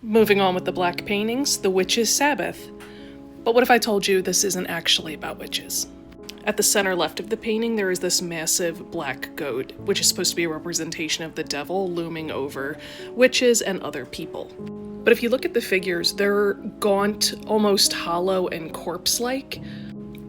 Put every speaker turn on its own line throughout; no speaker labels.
Moving on with the black paintings, the witch's Sabbath. But what if I told you this isn't actually about witches? At the center left of the painting, there is this massive black goat, which is supposed to be a representation of the devil looming over witches and other people. But if you look at the figures, they're gaunt, almost hollow and corpse-like.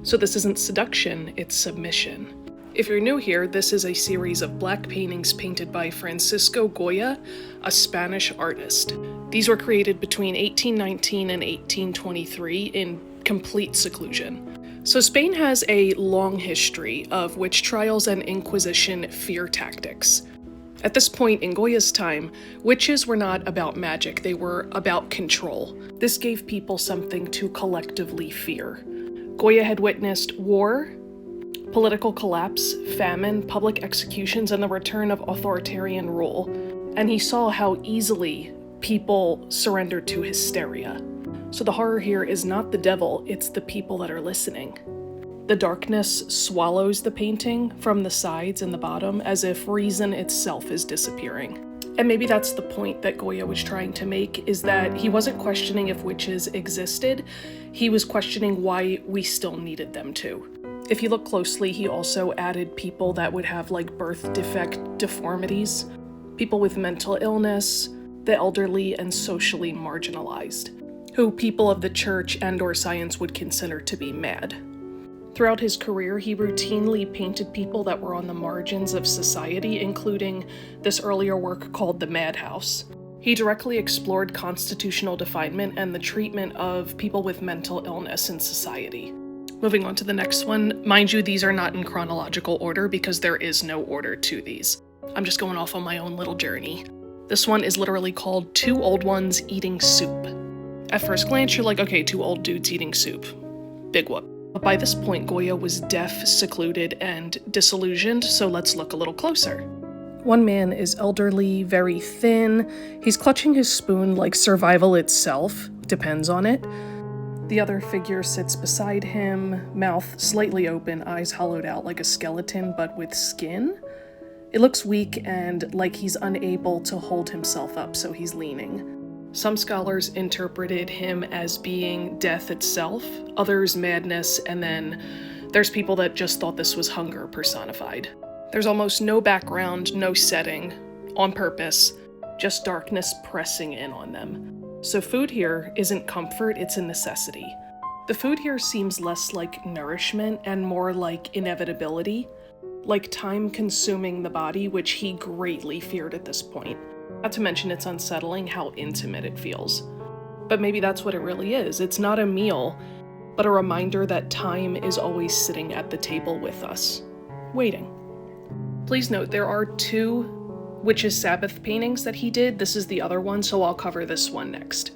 So this isn't seduction, it's submission. If you're new here, this is a series of black paintings painted by Francisco Goya, a Spanish artist. These were created between 1819 and 1823 in complete seclusion. So Spain has a long history of witch trials and Inquisition fear tactics. At this point in Goya's time, witches were not about magic, they were about control. This gave people something to collectively fear. Goya had witnessed war, political collapse, famine, public executions, and the return of authoritarian rule. And he saw how easily people surrendered to hysteria. So the horror here is not the devil, it's the people that are listening. The darkness swallows the painting from the sides and the bottom as if reason itself is disappearing. And maybe that's the point that Goya was trying to make, is that he wasn't questioning if witches existed, he was questioning why we still needed them to. If you look closely, he also added people that would have like birth defect deformities, people with mental illness, the elderly, and socially marginalized, who people of the church and/or science would consider to be mad. Throughout his career, he routinely painted people that were on the margins of society, including this earlier work called The Madhouse. He directly explored constitutional definement and the treatment of people with mental illness in society. Moving on to the next one, mind you, these are not in chronological order because there is no order to these. I'm just going off on my own little journey. This one is literally called Two Old Ones Eating Soup. At first glance, you're like, okay, two old dudes eating soup. Big whoop. But by this point, Goya was deaf, secluded, and disillusioned, so let's look a little closer. One man is elderly, very thin. He's clutching his spoon like survival itself depends on it. The other figure sits beside him, mouth slightly open, eyes hollowed out like a skeleton, but with skin. It looks weak and like he's unable to hold himself up, so he's leaning. Some scholars interpreted him as being death itself, others madness, and then there's people that just thought this was hunger personified. There's almost no background, no setting, on purpose, just darkness pressing in on them. So food here isn't comfort, it's a necessity. The food here seems less like nourishment and more like inevitability, like time consuming the body, which he greatly feared at this point. Not to mention it's unsettling how intimate it feels. But maybe that's what it really is. It's not a meal, but a reminder that time is always sitting at the table with us, waiting. Please note there are two Witch's Sabbath paintings that he did. This is the other one, so I'll cover this one next.